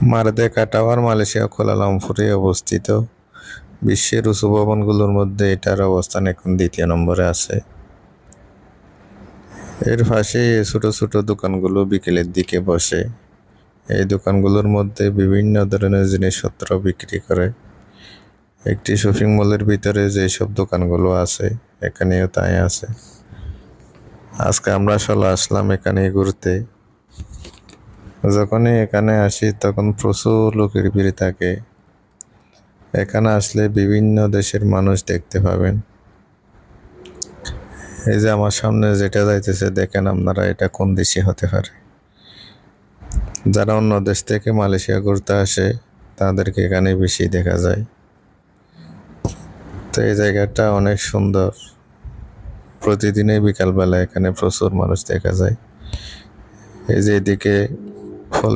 Merdeka tower Malaysia কুয়ালালামপুরে অবস্থিত। বিশ্বের উঁচু ভবনগুলোর মধ্যে এটার অবস্থান এখন ২য় নম্বরে আছে। এর পাশে ছোট ছোট দোকানগুলো বিকেলের দিকে বসে। এই দোকানগুলোর মধ্যে বিভিন্ন ধরনের জিনিসপত্র বিক্রি করে। একটি শপিং মলের ভিতরে যেসব দোকানগুলো আছে এখানেও তাই আছে। আজকে আমরা চলে আসলাম এখানে ঘুরতে। যখনই এখানে আসি তখন প্রচুর লোকের ভিড় থাকে। এখানে আসলে বিভিন্ন দেশের মানুষ দেখতে পাবেন। এই যে আমার সামনে যেটা যাইতেছে দেখেন আপনারা, এটা কোন দেশে হতে পারে। যারা অন্য দেশ থেকে মালয়েশিয়া ঘুরতে আসে তাদেরকে এখানে বেশি দেখা যায়। তো এই জায়গাটা অনেক সুন্দর। প্রতিদিনই বিকালবেলা এখানে প্রচুর মানুষ দেখা যায়। এই যে এদিকে ফল